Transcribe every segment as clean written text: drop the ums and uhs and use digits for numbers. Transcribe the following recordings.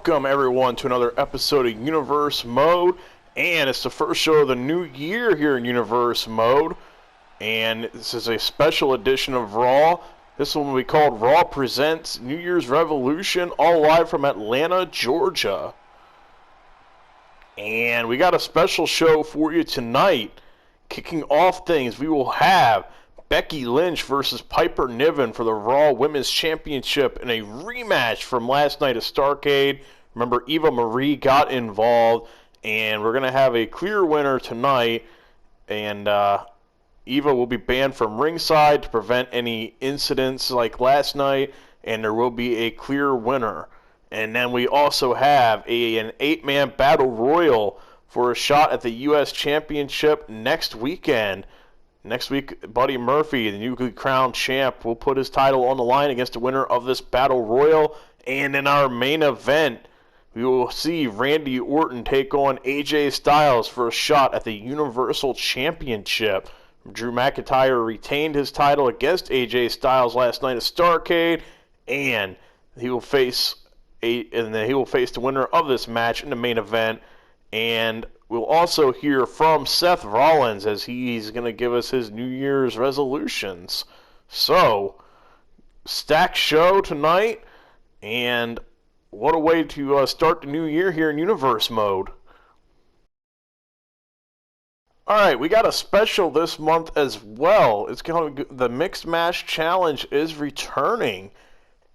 Welcome everyone to another episode of Universe Mode, and it's the first show of the new year here in Universe Mode, and this is a special edition of Raw. This one will be called Raw Presents New Year's Revolution, all live from Atlanta, Georgia. And we got a special show for you tonight. Kicking off things, we will have Becky Lynch versus Piper Niven for the Raw Women's Championship in a rematch from last night at Starrcade. Remember, Eva Marie got involved, and we're going to have a clear winner tonight. And Eva will be banned from ringside to prevent any incidents like last night, and there will be a clear winner. And then we also have an 8-man battle royal for a shot at the U.S. Championship next weekend. Next week, Buddy Murphy, the newly crowned champ, will put his title on the line against the winner of this battle royal. And in our main event, we will see Randy Orton take on AJ Styles for a shot at the Universal Championship. Drew McIntyre retained his title against AJ Styles last night at Starrcade, and he will face the winner of this match in the main event. And we'll also hear from Seth Rollins as he's going to give us his New Year's resolutions. So, stacked show tonight, and what a way to start the new year here in Universe Mode. Alright, we got a special this month as well. It's going to be the Mixed Match Challenge is returning.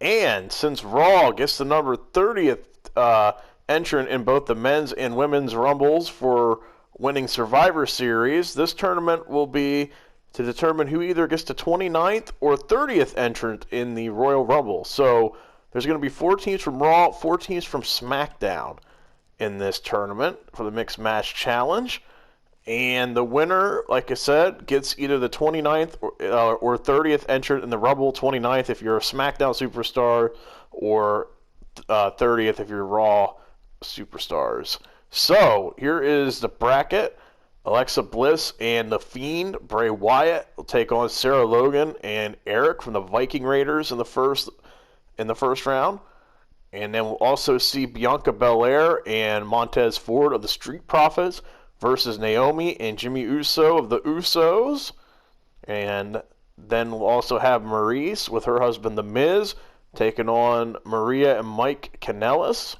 And since Raw gets the number 30th entrant in both the men's and women's rumbles for winning Survivor Series, this tournament will be to determine who either gets the 29th or 30th entrant in the Royal Rumble. So there's going to be 4 teams from Raw, 4 teams from SmackDown in this tournament for the Mixed Match Challenge. And the winner, like I said, gets either the 29th or 30th entrant in the Rumble, 29th if you're a SmackDown superstar, or 30th if you're Raw superstars. So, here is the bracket. Alexa Bliss and The Fiend, Bray Wyatt, will take on Sarah Logan and Eric from the Viking Raiders in the first round. And then we'll also see Bianca Belair and Montez Ford of the Street Profits versus Naomi and Jimmy Uso of the Usos. And then we'll also have Maryse with her husband The Miz taking on Maria and Mike Kanellis.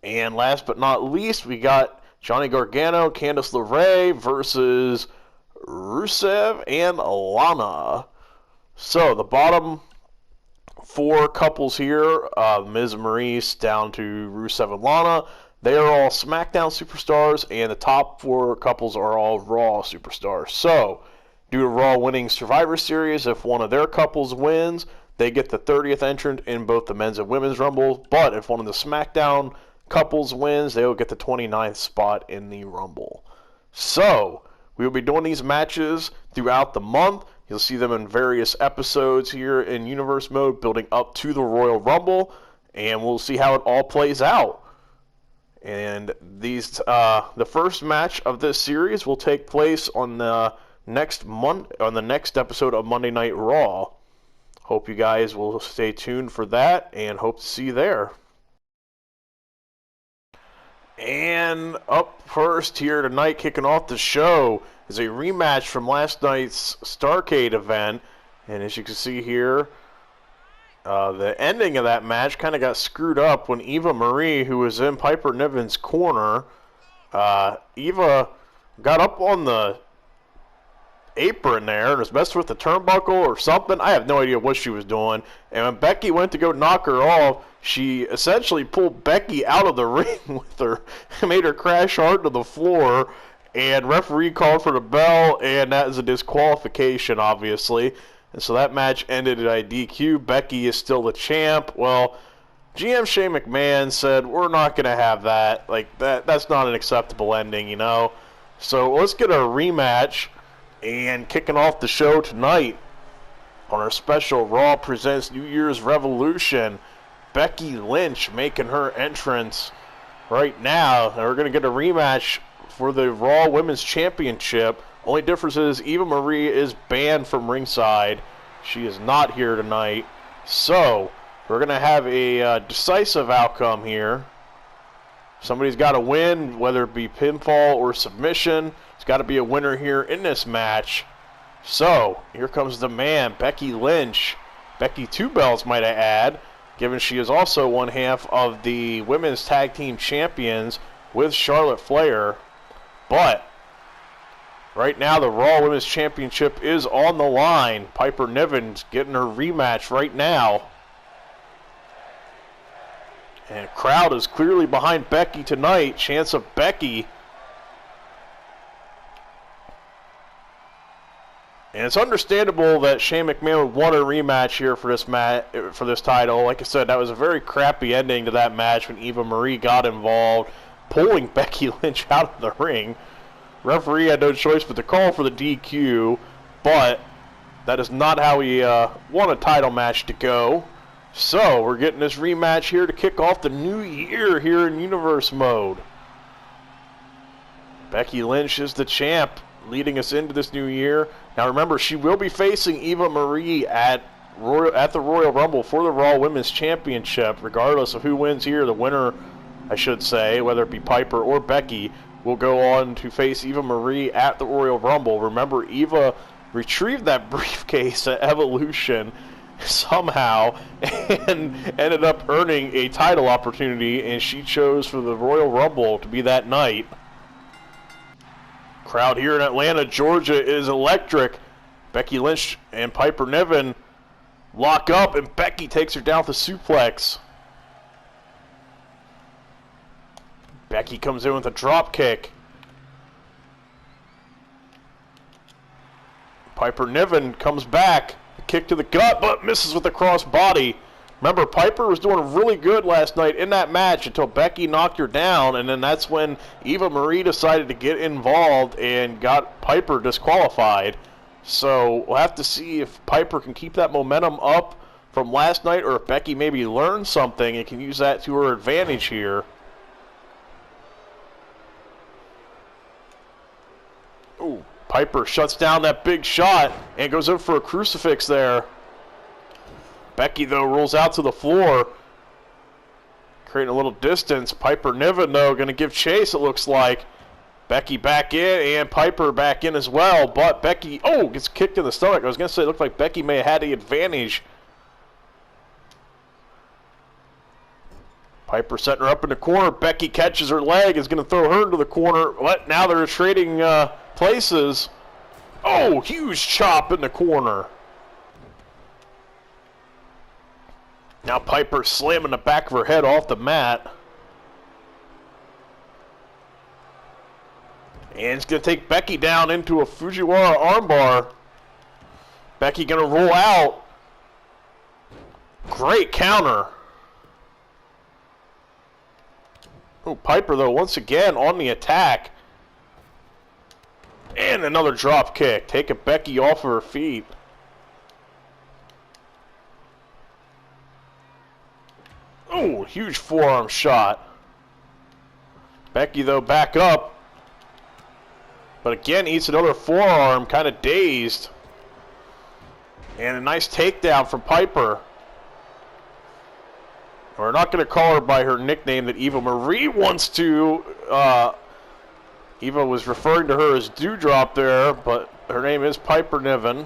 And last but not least, we got Johnny Gargano, Candice LeRae versus Rusev and Lana. So the bottom 4 couples here, Miz and Maryse down to Rusev and Lana, they are all SmackDown superstars, and the top 4 couples are all Raw superstars. So, due to Raw winning Survivor Series, if one of their couples wins, they get the 30th entrant in both the men's and women's Rumble. But if one of the SmackDown couples wins, they will get the 29th spot in the Rumble. So, we will be doing these matches throughout the month. You'll see them in various episodes here in Universe Mode, building up to the Royal Rumble, and we'll see how it all plays out. And the first match of this series will take place on the next episode of Monday Night Raw. Hope you guys will stay tuned for that, and hope to see you there. And up first here tonight, kicking off the show, is a rematch from last night's Starrcade event. And as you can see here, the ending of that match kind of got screwed up when Eva Marie, who was in Piper Niven's corner, Eva got up on the apron there and was messing with the turnbuckle or something. I have no idea what she was doing. And when Becky went to go knock her off, she essentially pulled Becky out of the ring with her, made her crash hard to the floor, and referee called for the bell, and that is a disqualification, obviously. And so that match ended at a DQ. Becky is still the champ. Well, GM Shane McMahon said, we're not going to have that. Like, that's not an acceptable ending, you know. So let's get a rematch. And kicking off the show tonight on our special Raw Presents New Year's Revolution, Becky Lynch making her entrance right now. And we're going to get a rematch for the Raw Women's Championship. Only difference is Eva Marie is banned from ringside. She is not here tonight. So, we're going to have a decisive outcome here. Somebody's got to win, whether it be pinfall or submission. It's got to be a winner here in this match. So, here comes the man, Becky Lynch. Becky 2 belts, might I add, given she is also one half of the Women's Tag Team Champions with Charlotte Flair. But right now, the Raw Women's Championship is on the line. Piper Niven's getting her rematch right now. And the crowd is clearly behind Becky tonight. Chance of Becky. And it's understandable that Shane McMahon would want a rematch here for this title. Like I said, that was a very crappy ending to that match when Eva Marie got involved, pulling Becky Lynch out of the ring. Referee had no choice but to call for the DQ, but that is not how he want a title match to go. So, we're getting this rematch here to kick off the new year here in Universe mode. Becky Lynch is the champ, leading us into this new year. Now remember, she will be facing Eva Marie at the Royal Rumble for the Raw Women's Championship. Regardless of who wins here, the winner, I should say, whether it be Piper or Becky, will go on to face Eva Marie at the Royal Rumble. Remember, Eva retrieved that briefcase at Evolution somehow and ended up earning a title opportunity, and she chose for the Royal Rumble to be that night. Crowd here in Atlanta, Georgia is electric. Becky Lynch and Piper Niven lock up, and Becky takes her down with a suplex. Becky comes in with a drop kick. Piper Niven comes back. Kick to the gut, but misses with the cross body. Remember, Piper was doing really good last night in that match until Becky knocked her down, and then that's when Eva Marie decided to get involved and got Piper disqualified. So we'll have to see if Piper can keep that momentum up from last night, or if Becky maybe learned something and can use that to her advantage here. Ooh. Piper shuts down that big shot and goes in for a crucifix there. Becky, though, rolls out to the floor, creating a little distance. Piper Niven, though, going to give chase, it looks like. Becky back in, and Piper back in as well. But Becky, gets kicked in the stomach. I was going to say it looked like Becky may have had the advantage. Piper setting her up in the corner. Becky catches her leg, is going to throw her into the corner. But now they're trading places. Oh, huge chop in the corner. Now Piper slamming the back of her head off the mat. And it's going to take Becky down into a Fujiwara armbar. Becky going to roll out. Great counter. Oh, Piper, though, once again on the attack. And another drop kick, taking Becky off of her feet. Oh, huge forearm shot. Becky, though, back up. But again, eats another forearm, kind of dazed. And a nice takedown from Piper. We're not going to call her by her nickname that Eva Marie wants to. Eva was referring to her as Dewdrop there, but her name is Piper Niven.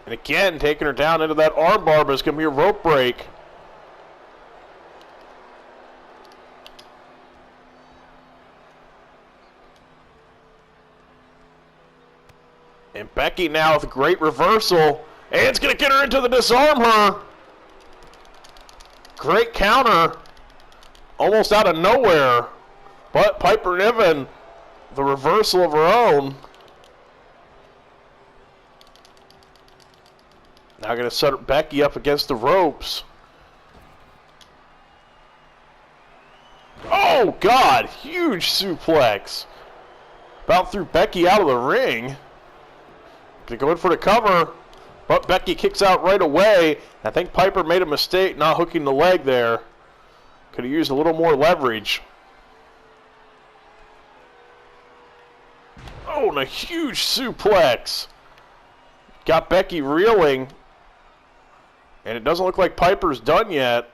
And again, taking her down into that armbar, but it's going to be a rope break. And Becky now with a great reversal. And it's going to get her into the disarm her. Great counter. Almost out of nowhere. But Piper Niven, the reversal of her own. Now going to set Becky up against the ropes. Oh, God. Huge suplex. About threw Becky out of the ring. Going to go in for the cover. But Becky kicks out right away. I think Piper made a mistake not hooking the leg there. Could have used a little more leverage. Oh, and a huge suplex. Got Becky reeling. And it doesn't look like Piper's done yet.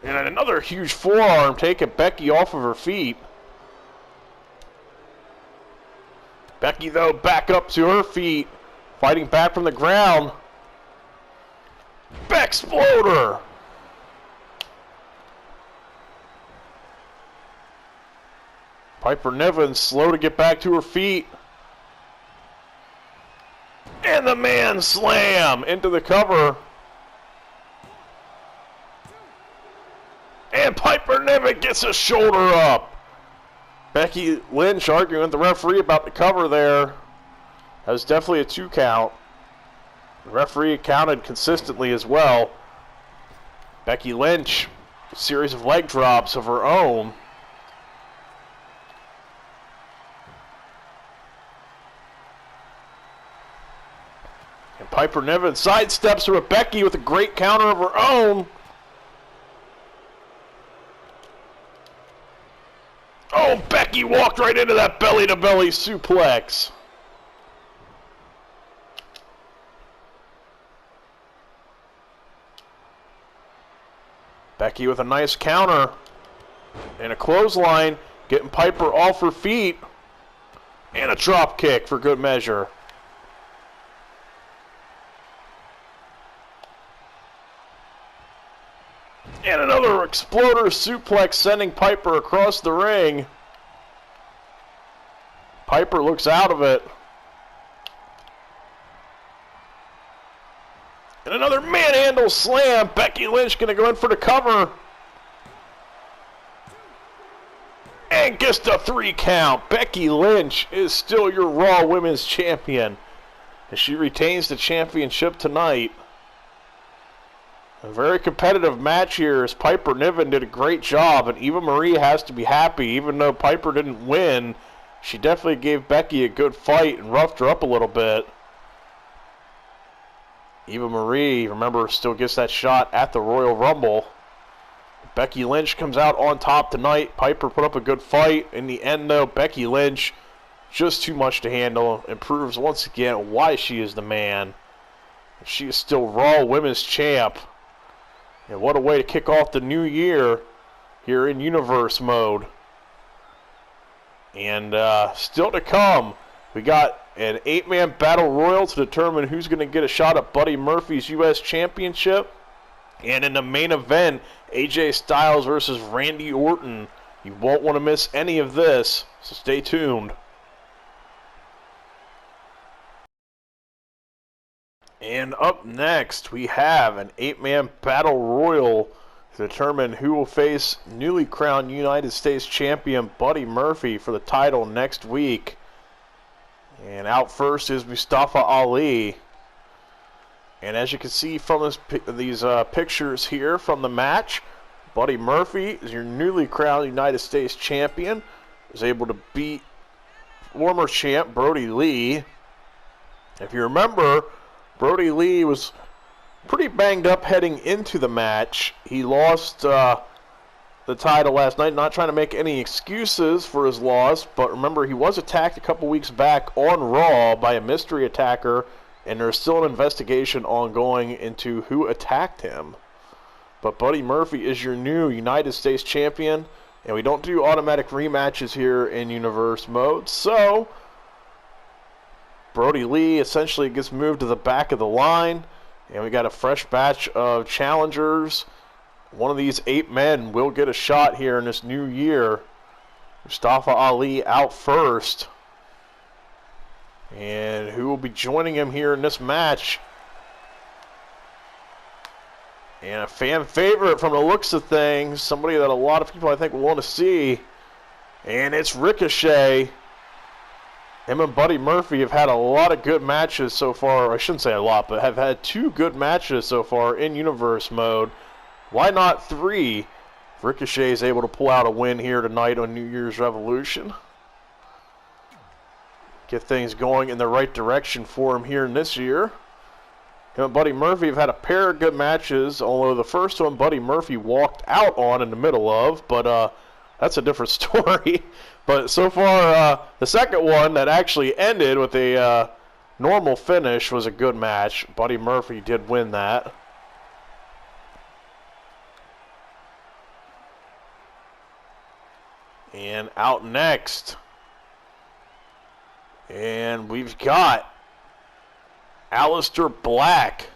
And another huge forearm taking Becky off of her feet. Becky, though, back up to her feet, fighting back from the ground. Bexploder! Piper Niven slow to get back to her feet. And the man slam into the cover. And Piper Niven gets a shoulder up. Becky Lynch arguing with the referee about the cover there. That was definitely a 2 count. The referee counted consistently as well. Becky Lynch, a series of leg drops of her own. And Piper Niven sidesteps her with Becky with a great counter of her own. Oh, Becky walked right into that belly-to-belly suplex. Becky with a nice counter and a clothesline, getting Piper off her feet, and a drop kick for good measure. And another exploder suplex sending Piper across the ring. Piper looks out of it. And another manhandle slam. Becky Lynch going to go in for the cover. And gets the 3 count. Becky Lynch is still your Raw Women's Champion, and she retains the championship tonight. A very competitive match here as Piper Niven did a great job, and Eva Marie has to be happy. Even though Piper didn't win, she definitely gave Becky a good fight and roughed her up a little bit. Eva Marie, remember, still gets that shot at the Royal Rumble. Becky Lynch comes out on top tonight. Piper put up a good fight. In the end, though, Becky Lynch, just too much to handle, and proves once again why she is the man. She is still Raw Women's Champ. And what a way to kick off the new year here in Universe mode. And still to come, we got an 8-man battle royal to determine who's going to get a shot at Buddy Murphy's U.S. Championship. And in the main event, AJ Styles versus Randy Orton. You won't want to miss any of this, so stay tuned. And up next, we have an 8-man battle royal to determine who will face newly crowned United States Champion Buddy Murphy for the title next week. And out first is Mustafa Ali. And as you can see from these pictures here from the match, Buddy Murphy is your newly crowned United States Champion. Is able to beat former champ Brody Lee. If you remember, Brody Lee was pretty banged up heading into the match. He lost the title last night, not trying to make any excuses for his loss, but remember, he was attacked a couple weeks back on Raw by a mystery attacker, and there's still an investigation ongoing into who attacked him. But Buddy Murphy is your new United States Champion, and we don't do automatic rematches here in Universe mode, so Brody Lee essentially gets moved to the back of the line, and we got a fresh batch of challengers. One of these 8 men will get a shot here in this new year. Mustafa Ali out first. And who will be joining him here in this match? And a fan favorite from the looks of things, somebody that a lot of people I think will want to see, and it's Ricochet. Him and Buddy Murphy have had a lot of good matches so far. I shouldn't say a lot, but have had 2 good matches so far in Universe mode. Why not 3? Ricochet is able to pull out a win here tonight on New Year's Revolution. Get things going in the right direction for him here in this year. Him and Buddy Murphy have had a pair of good matches, although the first one Buddy Murphy walked out on in the middle of, but that's a different story. But so far, the second one that actually ended with a normal finish was a good match. Buddy Murphy did win that. And out next. And we've got Aleister Black.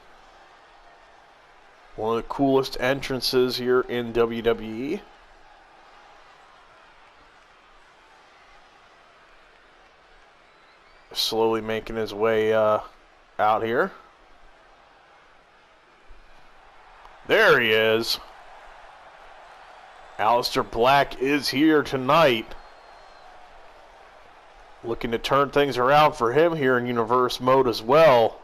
One of the coolest entrances here in WWE. Slowly making his way out here. There he is. Aleister Black is here tonight. Looking to turn things around for him here in Universe mode as well.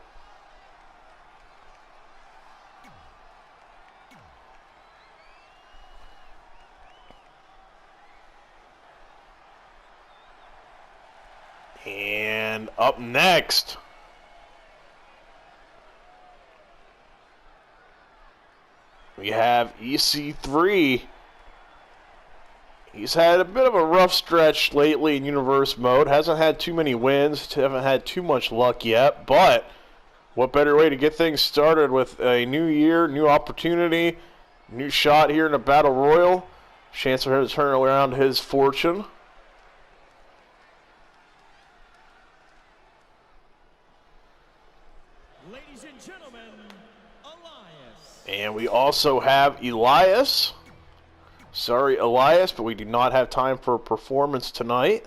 And up next, we have EC3. He's had a bit of a rough stretch lately in Universe mode. Hasn't had too many wins, haven't had too much luck yet, but what better way to get things started with a new year, new opportunity, new shot here in a Battle Royal. Chance for him to turn around his fortune. Ladies and gentlemen, Elias. And we also have Elias. Sorry, Elias, but we do not have time for a performance tonight.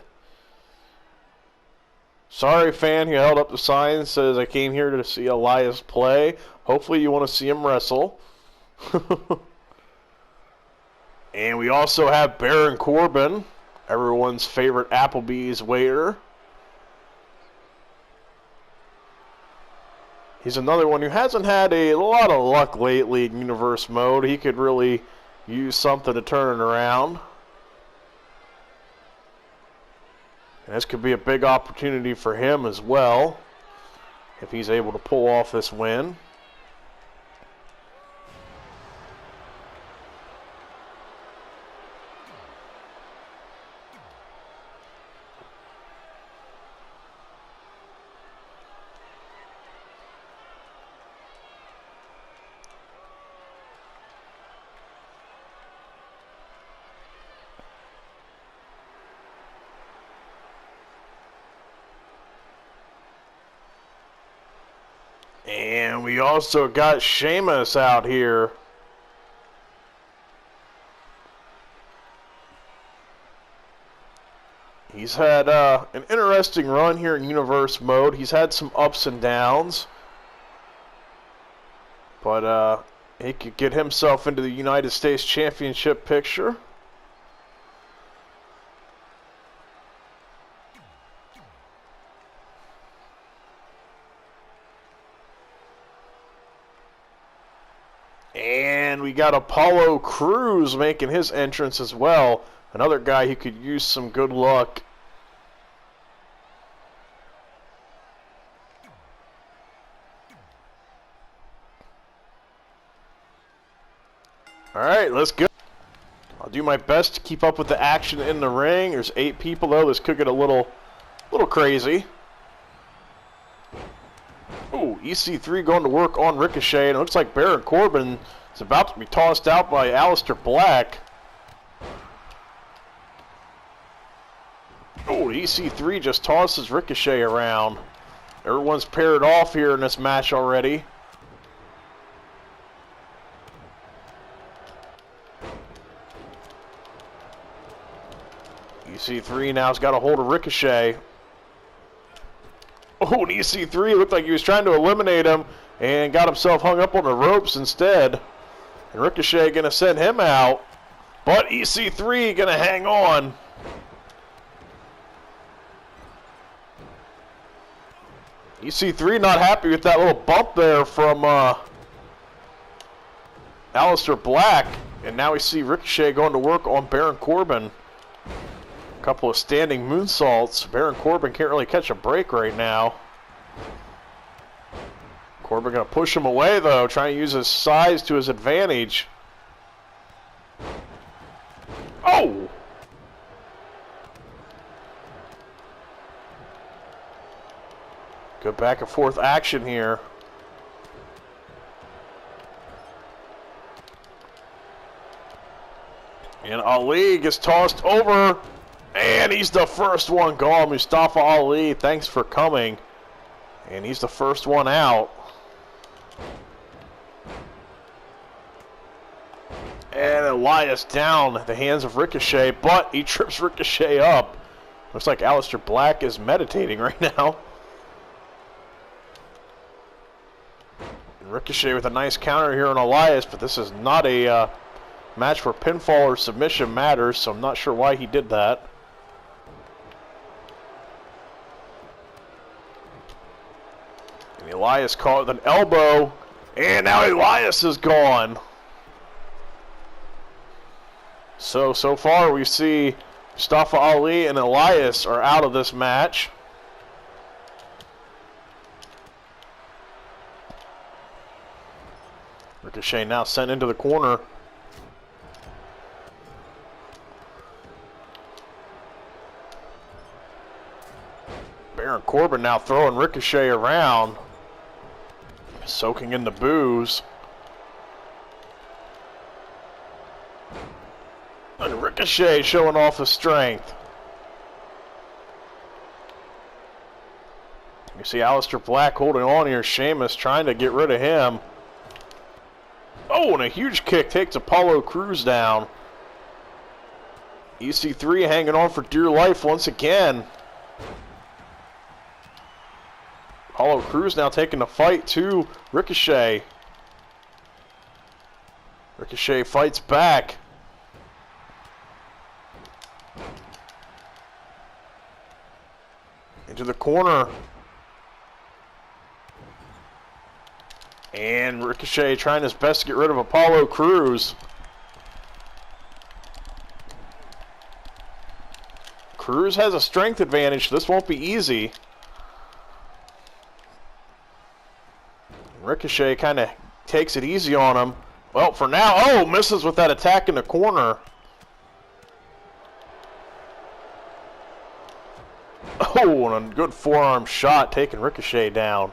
Sorry, fan who held up the sign and says, I came here to see Elias play. Hopefully you want to see him wrestle. And we also have Baron Corbin, everyone's favorite Applebee's waiter. He's another one who hasn't had a lot of luck lately in Universe mode. He could really use something to turn it around. And this could be a big opportunity for him as well, if he's able to pull off this win. And we also got Sheamus out here. He's had an interesting run here in Universe mode. He's had some ups and downs. But he could get himself into the United States Championship picture. And we got Apollo Crews making his entrance as well. Another guy who could use some good luck. Alright, let's go. I'll do my best to keep up with the action in the ring. There's 8 people though. This could get a little crazy. Ooh, EC3 going to work on Ricochet, and it looks like Baron Corbin is about to be tossed out by Aleister Black. Oh, EC3 just tosses Ricochet around. Everyone's paired off here in this match already. EC3 now's got a hold of Ricochet. Oh, and EC3 looked like he was trying to eliminate him and got himself hung up on the ropes instead. And Ricochet going to send him out. But EC3 going to hang on. EC3 not happy with that little bump there from Aleister Black. And now we see Ricochet going to work on Baron Corbin. Couple of standing moonsaults. Baron Corbin can't really catch a break right now. Corbin going to push him away though, trying to use his size to his advantage. Oh! Good back and forth action here. And Ali gets tossed over. And he's the first one gone. Mustafa Ali, thanks for coming. And he's the first one out. And Elias down at the hands of Ricochet, but he trips Ricochet up. Looks like Aleister Black is meditating right now. And Ricochet with a nice counter here on Elias, but this is not a match where pinfall or submission matters, so I'm not sure why he did that. And Elias caught with an elbow, and now Elias is gone. So far we see Mustafa Ali and Elias are out of this match. Ricochet now sent into the corner. Baron Corbin now throwing Ricochet around, soaking in the booze. And Ricochet showing off his strength. You see Aleister Black holding on here. Sheamus trying to get rid of him. Oh, and a huge kick takes Apollo Crews down. EC3 hanging on for dear life once again. Apollo Crews now taking the fight to Ricochet. Ricochet fights back. Into the corner. And Ricochet trying his best to get rid of Apollo Crews. Crews has a strength advantage. This won't be easy. Ricochet kind of takes it easy on him. Well, for now, oh, misses with that attack in the corner. Oh, and a good forearm shot taking Ricochet down.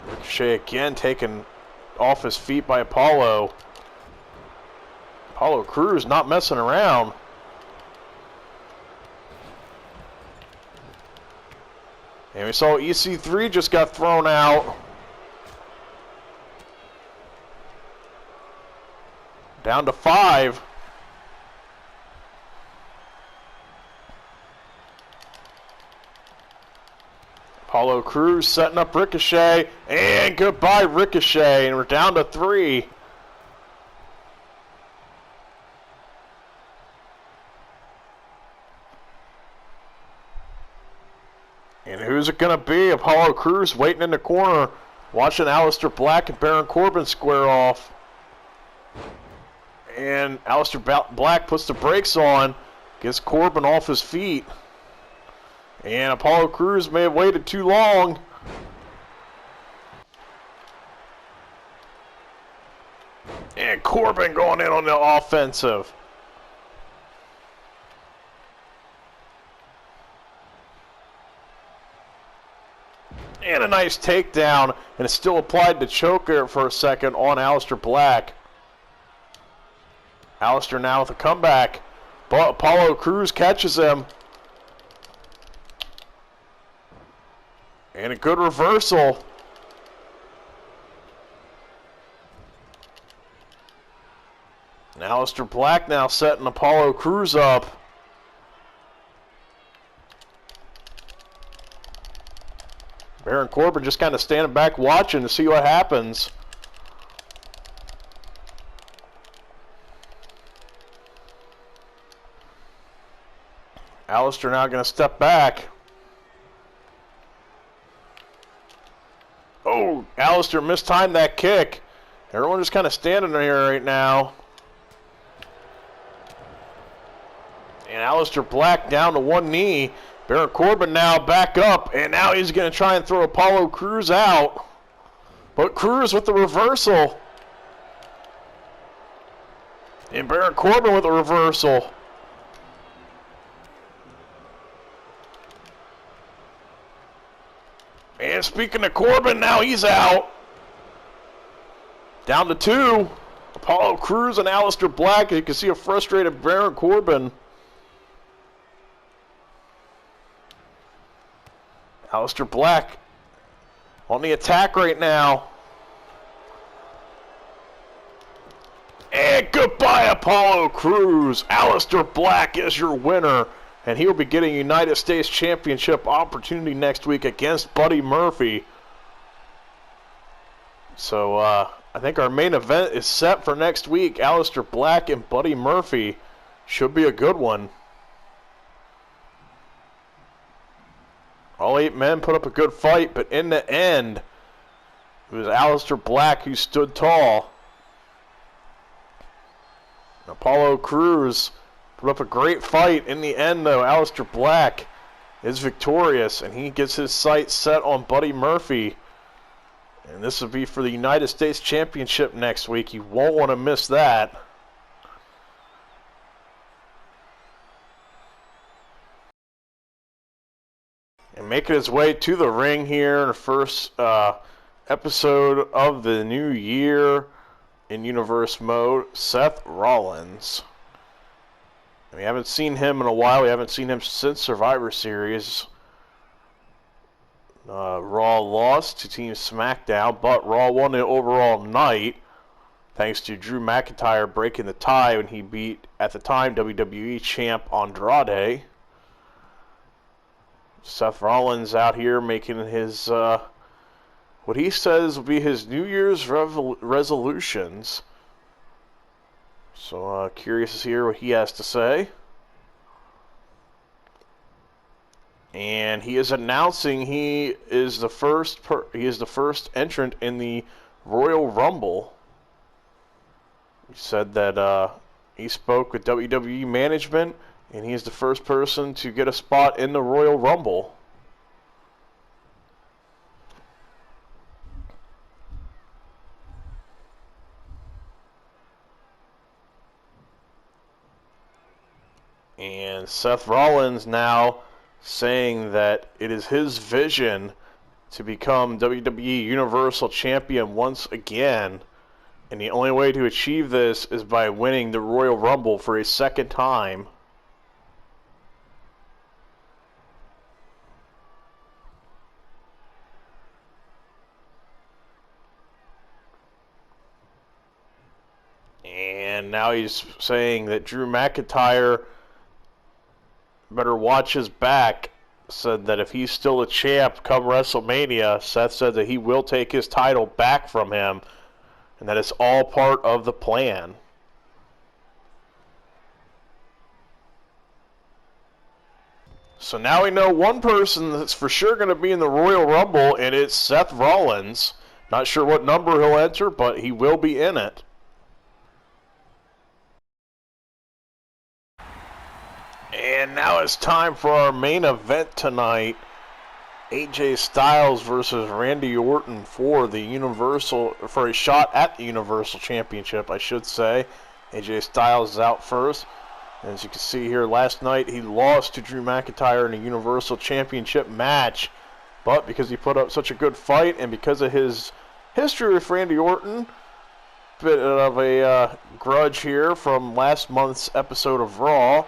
Ricochet again taken off his feet by Apollo. Apollo Crews not messing around. And we saw EC3 just got thrown out. Down to 5. Apollo Crews setting up Ricochet. And goodbye, Ricochet. And we're down to 3. And who's it going to be? Apollo Crews waiting in the corner, watching Aleister Black and Baron Corbin square off. And Aleister Black puts the brakes on, gets Corbin off his feet. And Apollo Crews may have waited too long. And Corbin going in on the offensive. And a nice takedown, and it's still applied to choke there for a second on Aleister Black. Aleister now with a comeback, but Apollo Crews catches him. And a good reversal. And Aleister Black now setting Apollo Crews up. Baron Corbin just kind of standing back watching to see what happens. Aleister now going to step back. Oh, Aleister mistimed that kick. Everyone just kind of standing there right now. And Aleister Black down to one knee. Baron Corbin now back up, and now he's going to try and throw Apollo Crews out. But Crews with the reversal. And Baron Corbin with a reversal. And speaking of Corbin, now he's out. Down to 2. Apollo Crews and Aleister Black. You can see a frustrated Baron Corbin. Aleister Black on the attack right now. And goodbye, Apollo Crews. Aleister Black is your winner. And he will be getting a United States Championship opportunity next week against Buddy Murphy. So, I think our main event is set for next week. Aleister Black and Buddy Murphy. Should be a good one. All 8 men put up a good fight, but in the end, it was Aleister Black who stood tall. Apollo Crews put up a great fight. In the end, though, Aleister Black is victorious, and he gets his sights set on Buddy Murphy. And this will be for the United States Championship next week. You won't want to miss that. And making his way to the ring here in the first episode of the new year in Universe mode, Seth Rollins. We haven't seen him in a while. We haven't seen him since Survivor Series. Raw lost to Team SmackDown, but Raw won the overall night thanks to Drew McIntyre breaking the tie when he beat, at the time, WWE champ Andrade. Seth Rollins out here making his, what he says will be his New Year's resolutions. So, curious to hear what he has to say. And he is announcing he is the first entrant in the Royal Rumble. He said that he spoke with WWE management, and he is the first person to get a spot in the Royal Rumble. And Seth Rollins now saying that it is his vision to become WWE Universal Champion once again. And the only way to achieve this is by winning the Royal Rumble for a second time. And now he's saying that Drew McIntyre better watch his back. Said that if he's still a champ come WrestleMania, Seth said that he will take his title back from him, and that it's all part of the plan. So now we know one person that's for sure going to be in the Royal Rumble, and it's Seth Rollins. Not sure what number he'll enter, but he will be in it. And now it's time for our main event tonight. AJ Styles versus Randy Orton for a shot at the Universal Championship, I should say. AJ Styles is out first. And as you can see here, last night he lost to Drew McIntyre in a Universal Championship match. But because he put up such a good fight, and because of his history with Randy Orton, bit of a grudge here from last month's episode of Raw,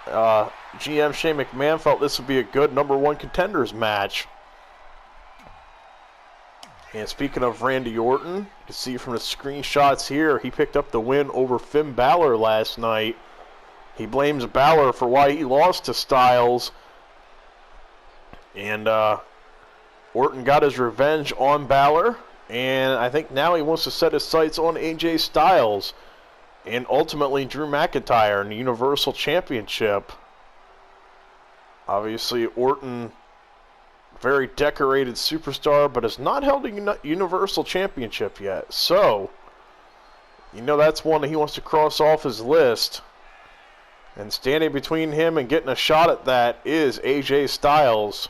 GM Shane McMahon felt this would be a good #1 contenders match. And speaking of Randy Orton, you can see from the screenshots here, he picked up the win over Finn Balor last night. He blames Balor for why he lost to Styles. And Orton got his revenge on Balor. And I think now he wants to set his sights on AJ Styles. And ultimately Drew McIntyre in the Universal Championship. Obviously Orton, very decorated superstar, but has not held a Universal Championship yet. So, you know that's one that he wants to cross off his list. And standing between him and getting a shot at that is AJ Styles.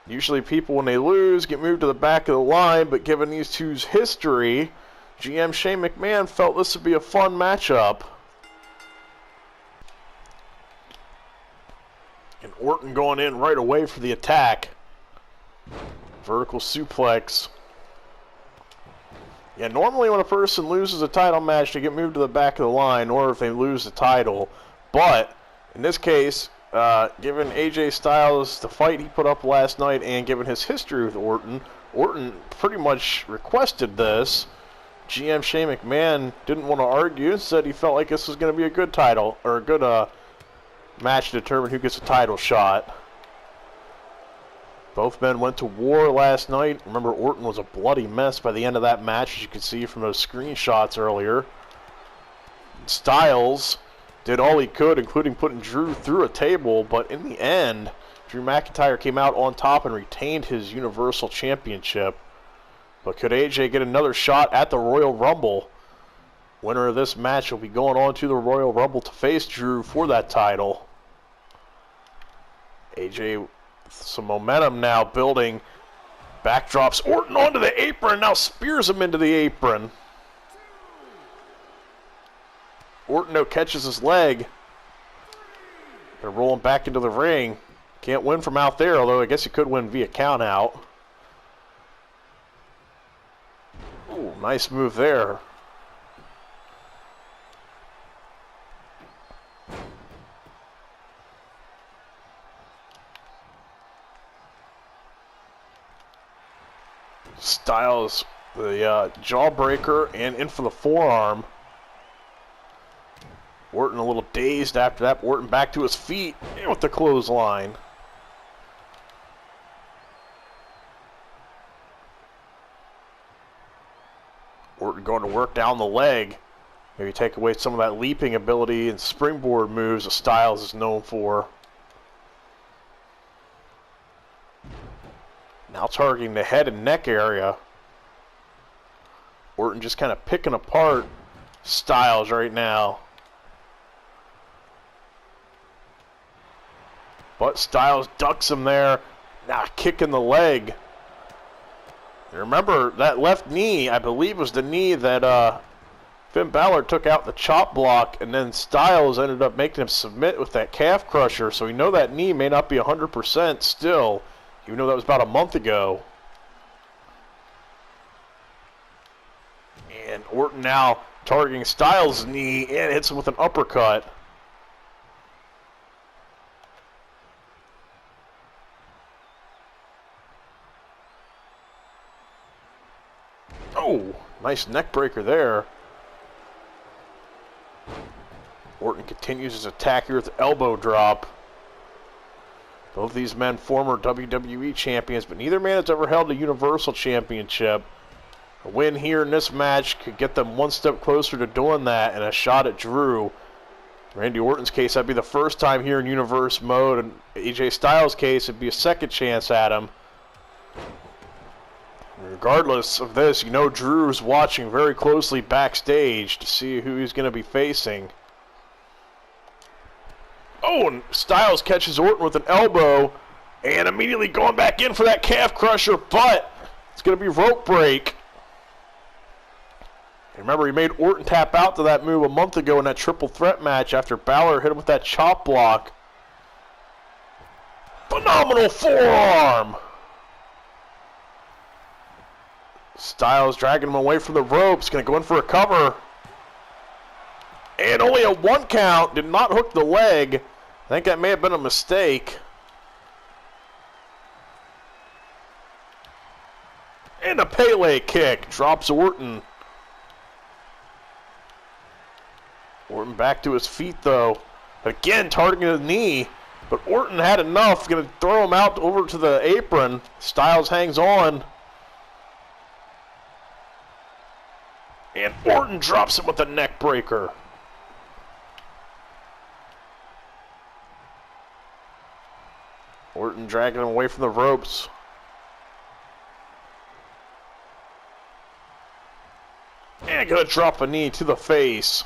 Usually people, when they lose, get moved to the back of the line, but given these two's history, GM Shane McMahon felt this would be a fun matchup. And Orton going in right away for the attack. Vertical suplex. Yeah, normally when a person loses a title match, they get moved to the back of the line, or if they lose the title. But in this case, given AJ Styles the fight he put up last night and given his history with Orton, Orton pretty much requested this. GM Shane McMahon didn't want to argue and said he felt like this was going to be a good title, or a good match to determine who gets a title shot. Both men went to war last night. Remember, Orton was a bloody mess by the end of that match, as you can see from those screenshots earlier. Styles did all he could, including putting Drew through a table, but in the end, Drew McIntyre came out on top and retained his Universal Championship. But could AJ get another shot at the Royal Rumble? Winner of this match will be going on to the Royal Rumble to face Drew for that title. AJ, some momentum now building. Backdrops Orton onto the apron, now spears him into the apron. Orton now catches his leg. They're rolling back into the ring. Can't win from out there, although I guess he could win via count out. Ooh, nice move there. Styles, the jawbreaker, and in for the forearm. Orton a little dazed after that. Orton back to his feet and with the clothesline. Orton going to work down the leg. Maybe take away some of that leaping ability and springboard moves that Styles is known for. Now targeting the head and neck area. Orton just kind of picking apart Styles right now. But Styles ducks him there. Now kicking the leg. And remember, that left knee, I believe, was the knee that Finn Balor took out the chop block, and then Styles ended up making him submit with that calf crusher. So we know that knee may not be 100% still, even though that was about a month ago. And Orton now targeting Styles' knee and hits him with an uppercut. Oh, nice neck breaker there. Orton continues his attack here with the elbow drop. Both these men former WWE champions, but neither man has ever held a Universal Championship. A win here in this match could get them one step closer to doing that, and a shot at Drew. In Randy Orton's case, that'd be the first time here in Universe mode, and AJ Styles' case, it'd be a second chance at him. Regardless of this, you know Drew's watching very closely backstage to see who he's going to be facing. Oh, and Styles catches Orton with an elbow and immediately going back in for that calf crusher, but it's going to be rope break. And remember, he made Orton tap out to that move a month ago in that triple threat match after Balor hit him with that chop block. Phenomenal forearm! Styles dragging him away from the ropes, going to go in for a cover. And only a 1 count, did not hook the leg. I think that may have been a mistake. And a Pele kick, drops Orton. Orton back to his feet though. Again, targeting his knee. But Orton had enough, going to throw him out over to the apron. Styles hangs on. And Orton drops him with a neck breaker. Orton dragging him away from the ropes. And gonna drop a knee to the face.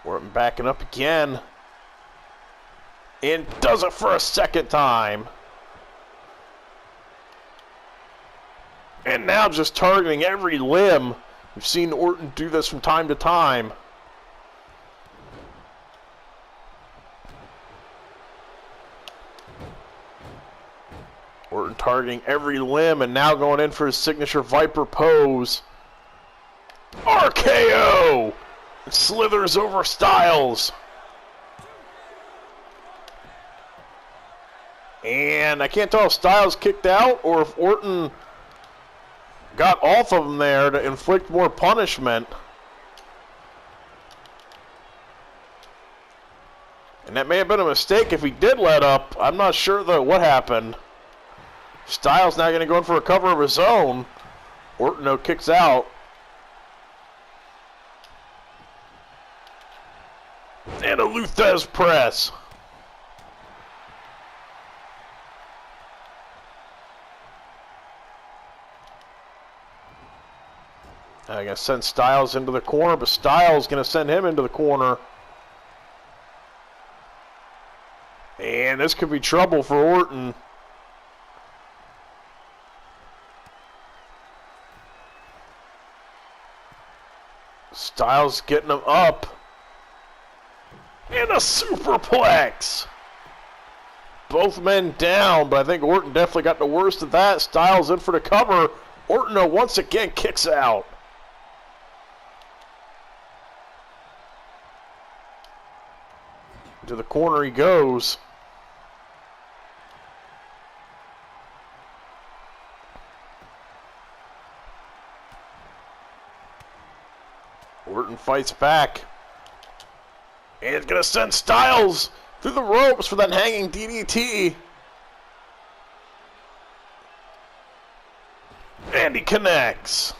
Orton backing up again. And does it for a second time. And now just targeting every limb. We've seen Orton do this from time to time. Orton targeting every limb and now going in for his signature Viper pose. RKO! Slithers over Styles. And I can't tell if Styles kicked out or if Orton got off of him there to inflict more punishment. And that may have been a mistake if he did let up. I'm not sure, though, what happened. Styles now going to go in for a cover of his own. Orton, though, kicks out. And a Luthez press. I gotta send Styles into the corner, but Styles gonna send him into the corner. And this could be trouble for Orton. Styles getting him up. And a superplex. Both men down, but I think Orton definitely got the worst of that. Styles in for the cover. Orton once again kicks out. To the corner he goes. Orton fights back. And it's going to send Styles through the ropes for that hanging DDT. And he connects.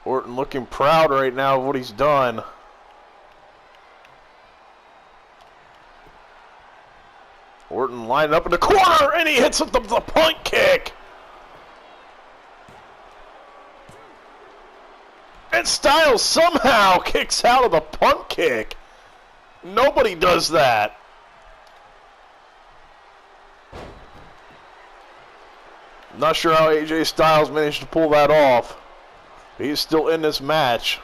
Orton looking proud right now of what he's done. Orton lined up in the corner, and he hits with the punt kick. And Styles somehow kicks out of the punt kick. Nobody does that. Not sure how AJ Styles managed to pull that off. He's still in this match.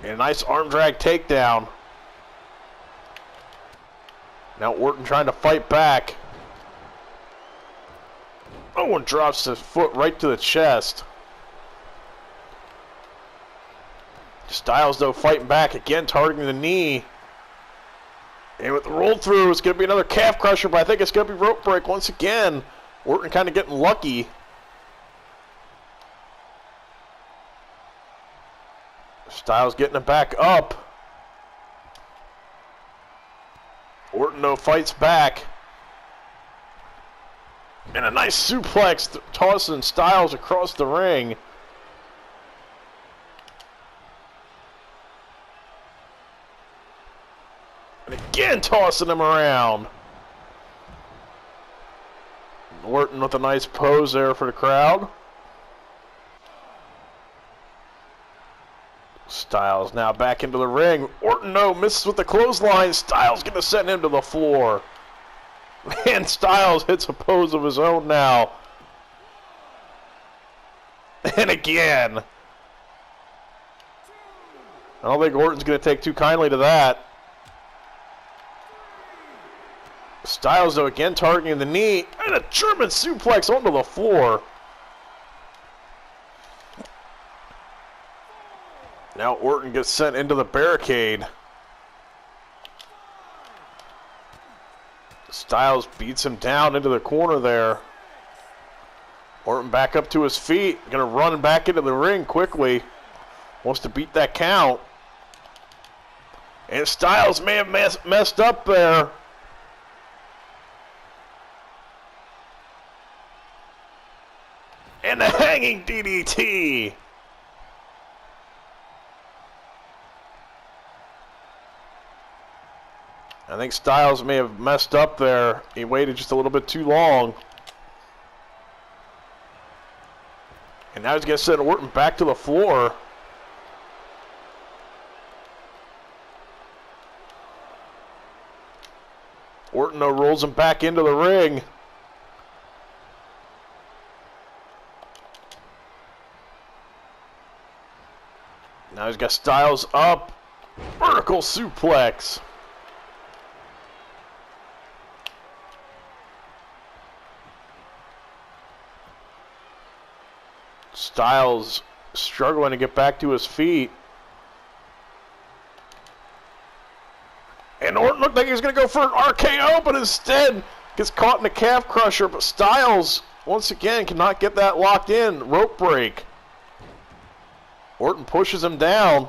And a nice arm drag takedown. Now Orton trying to fight back. Owen drops his foot right to the chest. Styles, though, fighting back again, targeting the knee. And with the roll through, it's going to be another calf crusher, but I think it's going to be rope break once again. Orton kind of getting lucky. Styles getting it back up. Orton, though, fights back. And a nice suplex tossing Styles across the ring. And again tossing him around. Orton with a nice pose there for the crowd. Styles now back into the ring. Orton, no, misses with the clothesline. Styles going to send him to the floor. And Styles hits a pose of his own now. And again. I don't think Orton's going to take too kindly to that. Styles, though, again targeting the knee. And a German suplex onto the floor. Now Orton gets sent into the barricade. Styles beats him down into the corner there. Orton back up to his feet. Gonna run back into the ring quickly. Wants to beat that count. And Styles may have messed up there. And the hanging DDT. I think Styles may have messed up there. He waited just a little bit too long. And now he's going to send Orton back to the floor. Orton, though, rolls him back into the ring. Now he's got Styles up. Vertical suplex. Styles struggling to get back to his feet. And Orton looked like he was going to go for an RKO, but instead gets caught in a calf crusher. But Styles, once again, cannot get that locked in. Rope break. Orton pushes him down.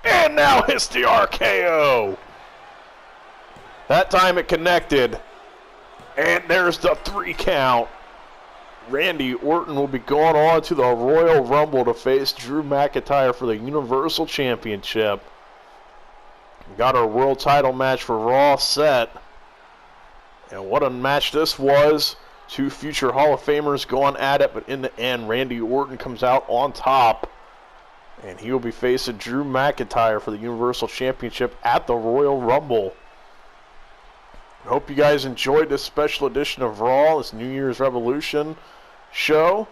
And now hits the RKO. That time it connected. And there's the 3 count. Randy Orton will be going on to the Royal Rumble to face Drew McIntyre for the Universal Championship. Got our world title match for Raw set. And what a match this was. 2 future Hall of Famers going at it, but in the end, Randy Orton comes out on top. And he will be facing Drew McIntyre for the Universal Championship at the Royal Rumble. I hope you guys enjoyed this special edition of Raw, this New Year's Revolution show.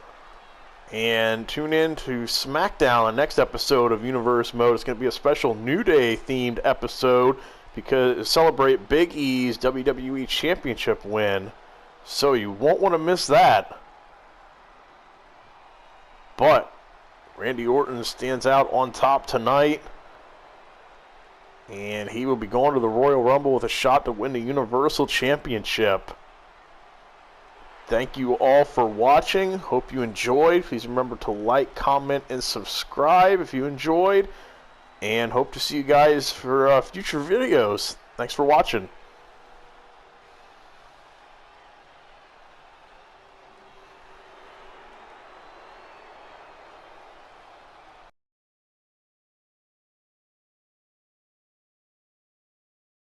And tune in to SmackDown, the next episode of Universe Mode. It's going to be a special New Day themed episode because it celebrate Big E's WWE Championship win. So you won't want to miss that. But Randy Orton stands out on top tonight. And he will be going to the Royal Rumble with a shot to win the Universal Championship. Thank you all for watching. Hope you enjoyed. Please remember to like, comment, and subscribe if you enjoyed. And hope to see you guys for future videos. Thanks for watching.